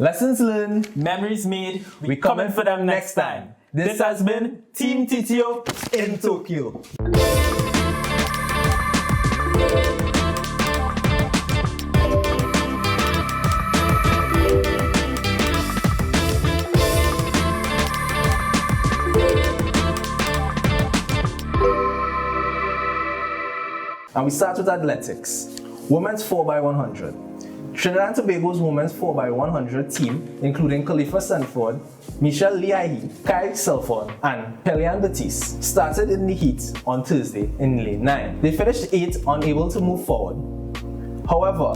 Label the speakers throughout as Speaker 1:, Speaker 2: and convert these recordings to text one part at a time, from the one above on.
Speaker 1: Lessons learned,
Speaker 2: memories made, we coming for them next time. This has been Team TTO
Speaker 1: in Tokyo. And we start with athletics. Women's 4x100. Trinidad and Tobago's women's 4x100 team, including Khalifa Sanford, Michelle Liahi, Kai Silva, and Pelian Batiste, started in the heat on Thursday in lane 9. They finished 8th, unable to move forward. However,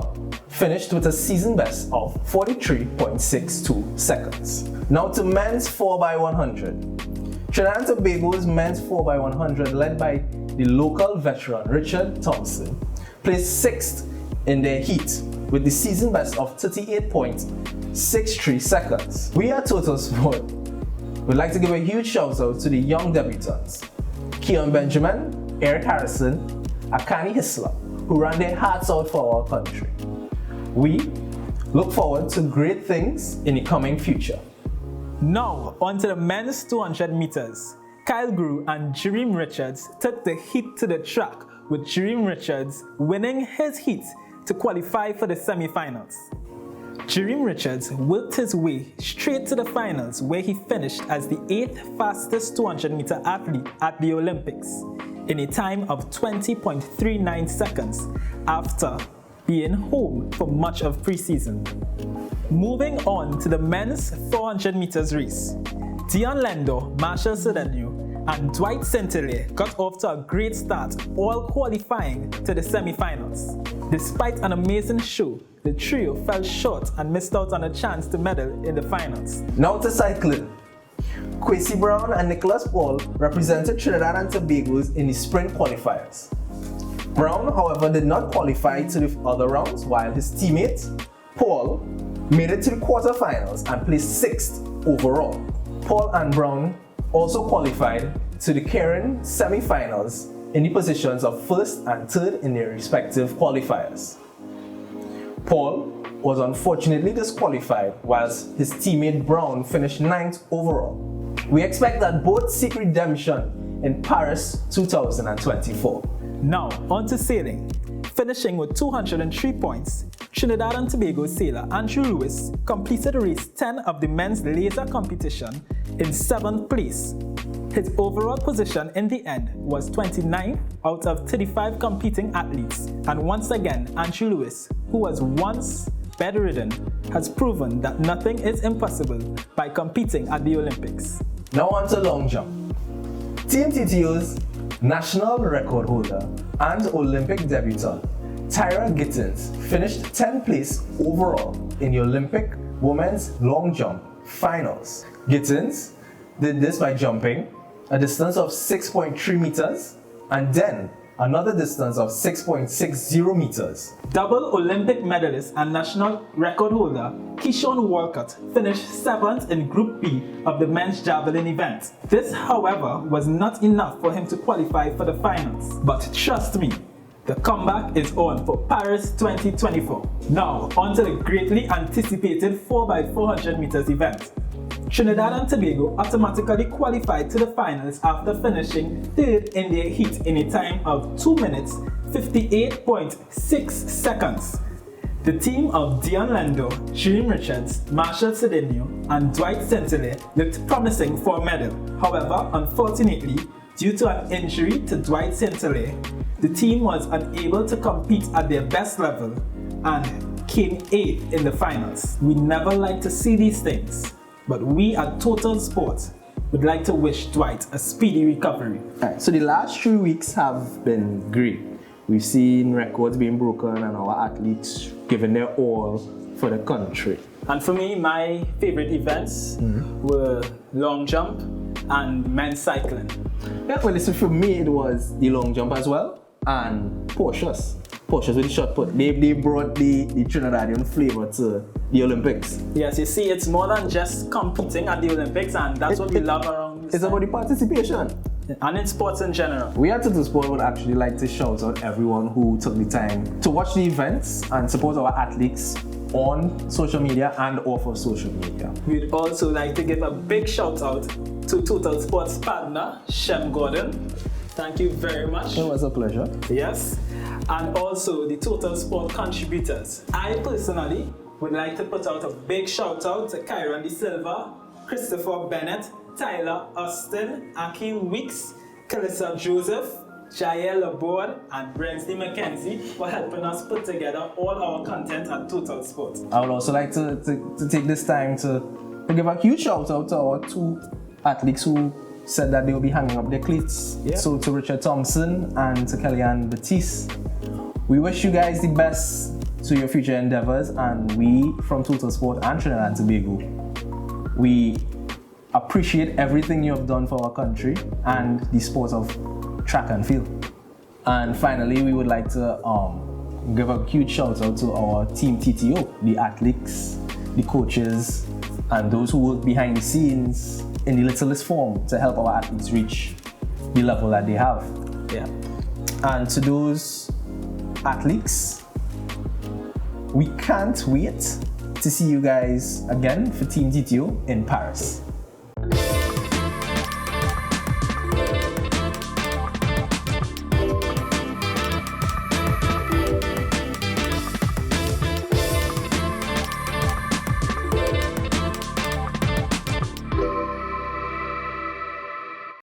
Speaker 1: finished with a season best of 43.62 seconds. Now to men's 4x100. Trinidad and Tobago's men's 4x100, led by the local veteran Richard Thompson, placed 6th in their heat with the season best of 38.63 seconds. We at Total Sport would like to give a huge shout out to the young debutants, Keon Benjamin, Eric Harrison, Akani Hisler, who ran their hearts out for our country. We look forward to great things in the coming future.
Speaker 2: Now, on to the men's 200 meters. Kyle Grew and Jareem Richards took the heat to the track, with Jareem Richards winning his heat to qualify for the semi-finals. Jareem Richards worked his way straight to the finals, where he finished as the 8th fastest 200-meter athlete at the Olympics in a time of 20.39 seconds after being home for much of preseason. Moving on to the men's 400 meters race. Dion Lendo, Marshall Cedeno, and Dwight Centellier got off to a great start, all qualifying to the semi-finals. Despite an amazing show, the trio fell short and missed out on a chance to medal in the finals.
Speaker 1: Now to cycling. Kwesi Brown and Nicholas Paul represented Trinidad and Tobago in the sprint qualifiers. Brown, however, did not qualify to the other rounds, while his teammate, Paul, made it to the quarterfinals and placed 6th overall. Paul and Brown also qualified to the Kyron semi-finals in the positions of 1st and 3rd in their respective qualifiers. Paul was unfortunately disqualified, whilst his teammate Brown finished 9th overall. We expect that both seek redemption in Paris 2024.
Speaker 2: Now, on to sailing. Finishing with 203 points, Trinidad and Tobago sailor Andrew Lewis completed race 10 of the men's laser competition in 7th place. His overall position in the end was 29th out of 35 competing athletes, and once again Andrew Lewis, who was once bedridden, has proven that nothing is impossible by competing at the Olympics.
Speaker 1: Now on to long jump. Team TTO's national record holder and Olympic debutant Tyla Gittins finished 10th place overall in the Olympic women's long jump finals. Gittins did this by jumping a distance of 6.3 meters and then another distance of 6.60 meters.
Speaker 2: Double Olympic medalist and national record holder Keyshawn Walcott finished 7th in Group B of the men's javelin event. This, however, was not enough for him to qualify for the finals. But trust me, the comeback is on for Paris 2024. Now, on to the greatly anticipated 4x400 meters event. Trinidad and Tobago automatically qualified to the finals after finishing 3rd in their heat in a time of 2 minutes 58.6 seconds. The team of Dion Lendo, Jareem Richards, Marshall Cedeno, and Dwight Centellier looked promising for a medal. However, unfortunately, due to an injury to Dwight Centellier, the team was unable to compete at their best level and came 8th in the finals. We never like to see these things, but we at Total Sport would like to wish Dwight a speedy recovery.
Speaker 1: Alright, so the last 3 weeks have been great. We've seen records being broken and our athletes giving their all for the country.
Speaker 2: And for me, my favorite events were long jump and men's cycling.
Speaker 1: Yeah, well, listen, for me it was the long jump as well and Porsches with the shot put. They brought the Trinidadian flavor to the Olympics.
Speaker 2: Yes, you see, it's more than just competing at the Olympics, and that's what we love around this.
Speaker 1: It's about the participation.
Speaker 2: And in sports in general.
Speaker 1: We at Total Sport would actually like to shout out everyone who took the time to watch the events and support our athletes on social media and off of social media.
Speaker 2: We'd also like to give a big shout out to Total Sports partner, Shem Gordon. Thank you very much.
Speaker 1: It was a pleasure.
Speaker 2: Yes. And also the Total Sport contributors. I personally would like to put out a big shout out to Kyron Silva, Christopher Bennett, Tyla Austin, Akil Weeks, Calisa Joseph, Jair Laborde, and Brensley Mckenzie for helping us put together all our content at Total Sports.
Speaker 1: I would also like to take this time to give a huge shout out to our 2 athletes who said that they will be hanging up their cleats.
Speaker 2: Yeah.
Speaker 1: So to Richard Thompson and to Kellyanne Batiste. We wish you guys the best to your future endeavors, and we from Total Sport and Trinidad and Tobago, we appreciate everything you have done for our country and the sport of track and field. And finally, we would like to give a huge shout out to our Team TTO, the athletes, the coaches, and those who work behind the scenes in the littlest form to help our athletes reach the level that they have.
Speaker 2: Yeah.
Speaker 1: And to those athletes, we can't wait to see you guys again for Team TTO in Paris.